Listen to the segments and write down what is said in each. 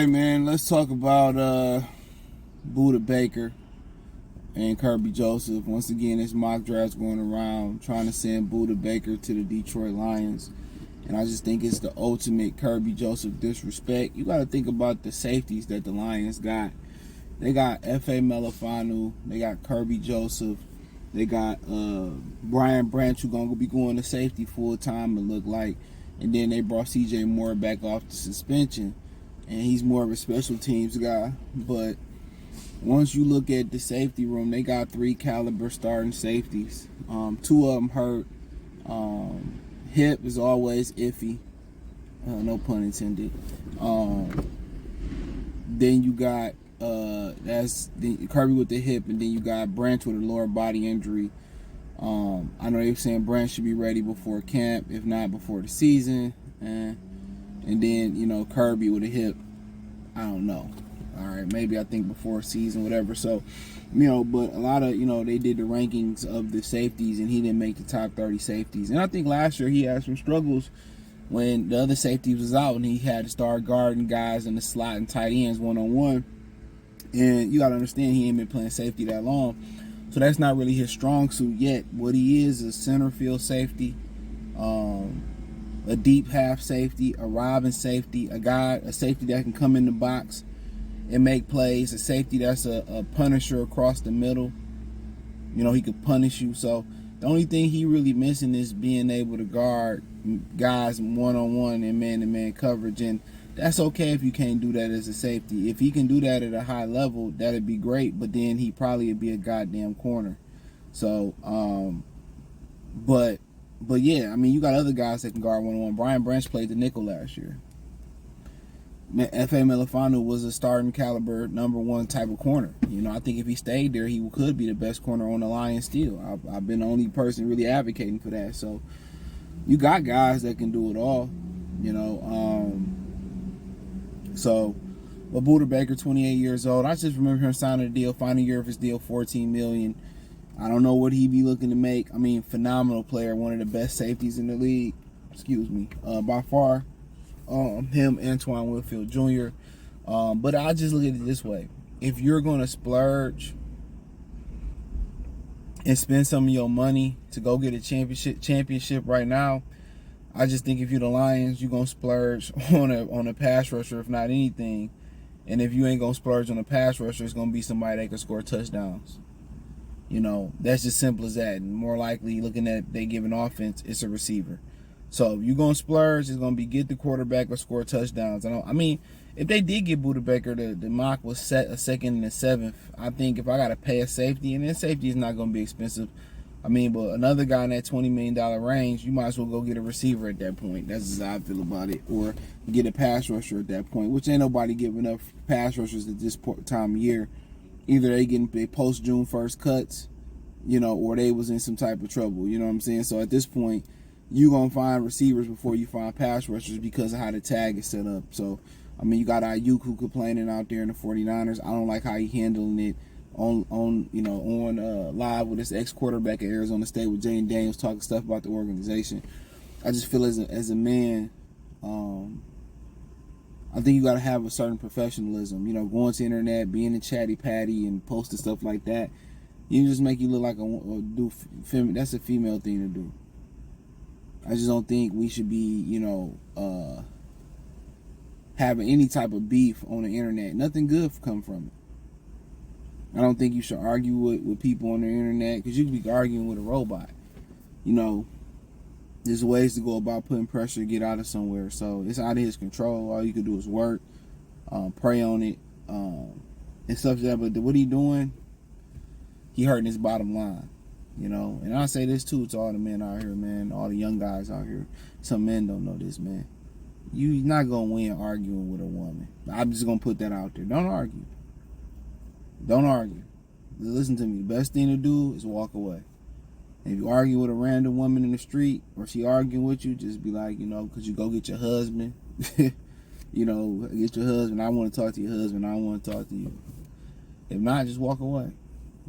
right, man. Let's talk about Budda Baker and Kerby Joesph. Once again, this mock draft's going around trying to send Budda Baker to the Detroit Lions. And I just think it's the ultimate Kerby Joesph disrespect. You got to think about the safeties that the Lions got. They got F.A. Melifanu. They got Kerby Joesph. They got Brian Branch, who's going to be going to safety full time, it look like. And then they brought C.J. Moore back off the suspension. And he's more of a special teams guy. But once you look at the safety room, they got 3 caliber starting safeties. 2 of them hurt. Hip is always iffy. No pun intended. Then you got that's Kerby with the hip, and then you got Branch with a lower body injury. I know they were saying Branch should be ready before camp, if not before the season. And then, Kerby with a hip, I don't know. All right, maybe I think before season, whatever. So, but a lot of, they did the rankings of the safeties, and he didn't make the top 30 safeties. And I think last year he had some struggles when the other safeties was out, and he had to start guarding guys in the slot and tight ends one-on-one. And you got to understand he ain't been playing safety that long. So that's not really his strong suit yet. What he is a center field safety, a deep half safety, a robbing safety, a safety that can come in the box and make plays, a safety that's a punisher across the middle. He could punish you. So the only thing he really missing is being able to guard guys one-on-one and man-to-man coverage. And that's okay if you can't do that as a safety. If he can do that at a high level, that'd be great. But then he probably would be a goddamn corner. So, but yeah, you got other guys that can guard one-on-one. Brian Branch played the nickel last year. F.A. Melifanu was a starting caliber number 1 type of corner. I think if he stayed there, he could be the best corner on the Lions still. I've been the only person really advocating for that. So you got guys that can do it all. But Budda Baker, 28 years old. I just remember him signing a deal, final year of his deal, $14 million. I don't know what he'd be looking to make. Phenomenal player, one of the best safeties in the league. By far. Him, Antoine Winfield Jr. But I just look at it this way. If you're going to splurge and spend some of your money to go get a championship right now, I just think if you're the Lions, you're going to splurge on a pass rusher, if not anything. And if you ain't going to splurge on a pass rusher, it's going to be somebody that can score touchdowns. That's just simple as that. And more likely, looking at they give an offense, it's a receiver. So if you're going to splurge, it's going to be get the quarterback or score touchdowns. If they did get Budda Baker, the mock was set a 2nd and a 7th. I think if I got to pay a safety, and then safety is not going to be expensive. But another guy in that $20 million range, you might as well go get a receiver at that point. That's just how I feel about it. Or get a pass rusher at that point, which ain't nobody giving up pass rushers at this time of year. Either they post June 1st cuts, or they was in some type of trouble. You know what I'm saying? So at this point, you're going to find receivers before you find pass rushers because of how the tag is set up. So, you got Ayuk who complaining out there in the 49ers. I don't like how he handling it on live with his ex-quarterback at Arizona State with Jane Daniels talking stuff about the organization. I just feel as a man, I think you got to have a certain professionalism. Going to the internet, being a chatty patty and posting stuff like that, you just make you look like that's a female thing to do. I just don't think we should be, having any type of beef on the internet. Nothing good come from it. I don't think you should argue with people on the internet because you could be arguing with a robot. There's ways to go about putting pressure to get out of somewhere. So it's out of his control. All you can do is work, pray on it, and stuff like that. But what he doing, he hurting his bottom line. And I say this too to all the men out here, man, all the young guys out here. Some men don't know this, man. You're not going to win arguing with a woman. I'm just going to put that out there. Don't argue. Don't argue. Listen to me. The best thing to do is walk away. And if you argue with a random woman in the street or she arguing with you, just be like, because you go get your husband. Get your husband. I want to talk to your husband. I don't want to talk to you. If not, just walk away.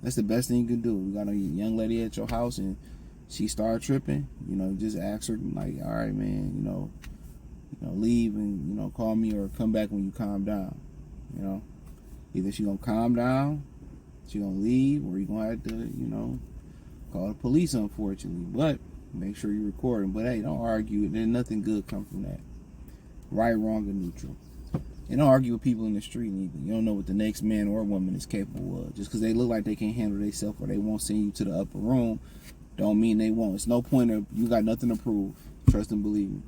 That's the best thing you can do. You got a young lady at your house and she start tripping, just ask her, like, all right, man, leave and, call me or come back when you calm down. Either she gonna calm down, she gonna leave, or you gonna have to, call the police, unfortunately. But make sure you're recording. But hey, don't argue. There's nothing good come from that. Right, wrong, or neutral. And don't argue with people in the street either. You don't know what the next man or woman is capable of. Just because they look like they can't handle themselves or they won't send you to the upper room, don't mean they won't. It's no point of, you got nothing to prove. Trust and believe me.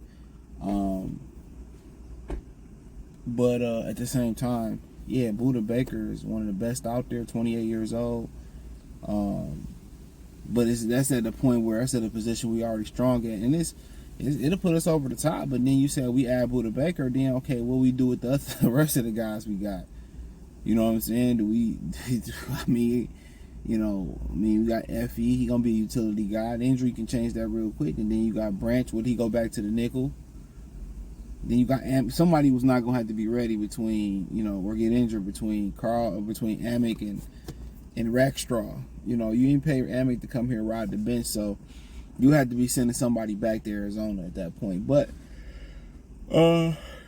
But at the same time, yeah, Budda Baker is one of the best out there, 28 years old. But that's at the point where that's at a position we already strong at. And it'll put us over the top. But then you say we add Budda Baker, then okay, what we do with the rest of the guys we got? You know what I'm saying? We got Fe. He gonna be a utility guy. The injury can change that real quick. And then you got Branch. Would he go back to the nickel? Then you got somebody was not gonna have to be ready between, or get injured between Amick and Rackstraw. You ain't pay Amick to come here and ride the bench, so you had to be sending somebody back to Arizona at that point. But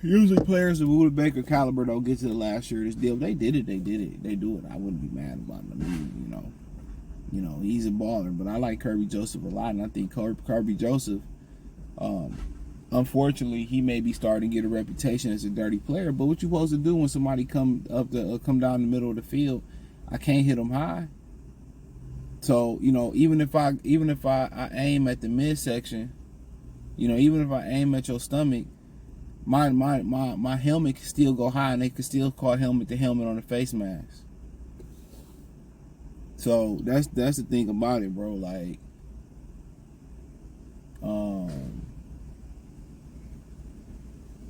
usually players of Budda Baker caliber don't get to the last year of this deal. They did it. They do it. I wouldn't be mad about it. He's a baller. But I like Kerby Joesph a lot, and I think Kerby Joesph, unfortunately, he may be starting to get a reputation as a dirty player. But what you supposed to do when somebody come down the middle of the field? I can't hit them high. So even if I aim at the midsection, even if I aim at your stomach, my helmet can still go high, and they can still call helmet to helmet on the face mask. So that's the thing about it, bro. Like,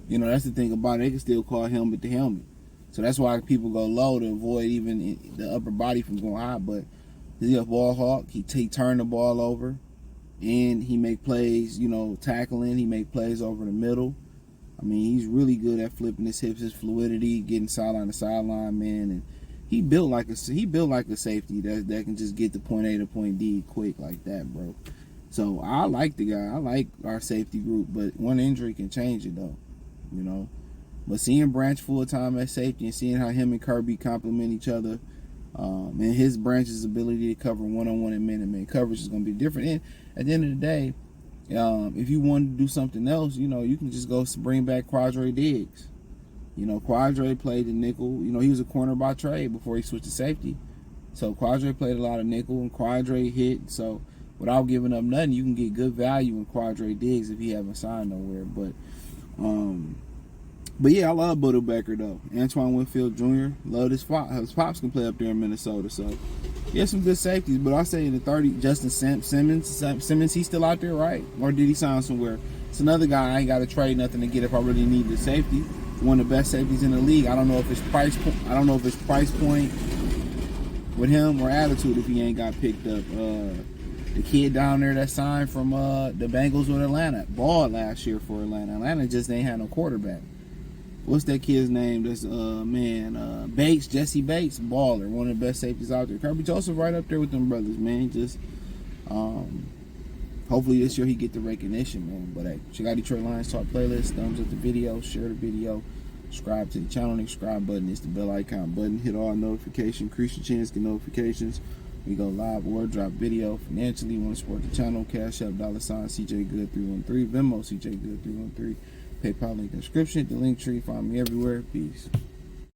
that's the thing about it. They can still call helmet to helmet. So that's why people go low, to avoid even the upper body from going high. But he's a ball hawk. He turn the ball over, and he make plays, tackling. He make plays over the middle. I mean, he's really good at flipping his hips, his fluidity, getting sideline to sideline, man. And he built like a safety that can just get to point A to point D quick like that, bro. So I like the guy. I like our safety group, but one injury can change it, though. But seeing Branch full time at safety and seeing how him and Kerby complement each other, and his Branch's ability to cover one-on-one and man-to-man coverage is going to be different. And at the end of the day, if you want to do something else, you can just go bring back Quadre Diggs. Quadre played the nickel. He was a corner by trade before he switched to safety. So Quadre played a lot of nickel, and Quadre hit. So without giving up nothing, you can get good value in Quadre Diggs if he haven't signed nowhere. But yeah, I love Budda Baker though. Antoine Winfield Jr. Love his pops. His pops can play up there in Minnesota. So yeah, some good safeties. But I say in the 30, Justin Simmons, he's still out there, right? Or did he sign somewhere? It's another guy I ain't got to trade nothing to get if I really need the safety. One of the best safeties in the league. I don't know if his price point with him or attitude if he ain't got picked up. The kid down there that signed from the Bengals with Atlanta balled last year for Atlanta. Atlanta just ain't had no quarterback. What's that kid's name? That's Bates, Jesse Bates, baller, one of the best safeties out there. Kerby Joesph right up there with them brothers, man. Just hopefully this year he get the recognition, man. But hey, check out Detroit Lions Talk playlist. Thumbs up the video, share the video, subscribe to the channel. The subscribe button is the bell icon button. Hit all notifications, increase your chance to get notifications. We go live or drop video. Financially, want to support the channel? Cash App, $CJ Good 313, Venmo CJ Good 313. PayPal link in the description. The link tree. Find me everywhere. Peace.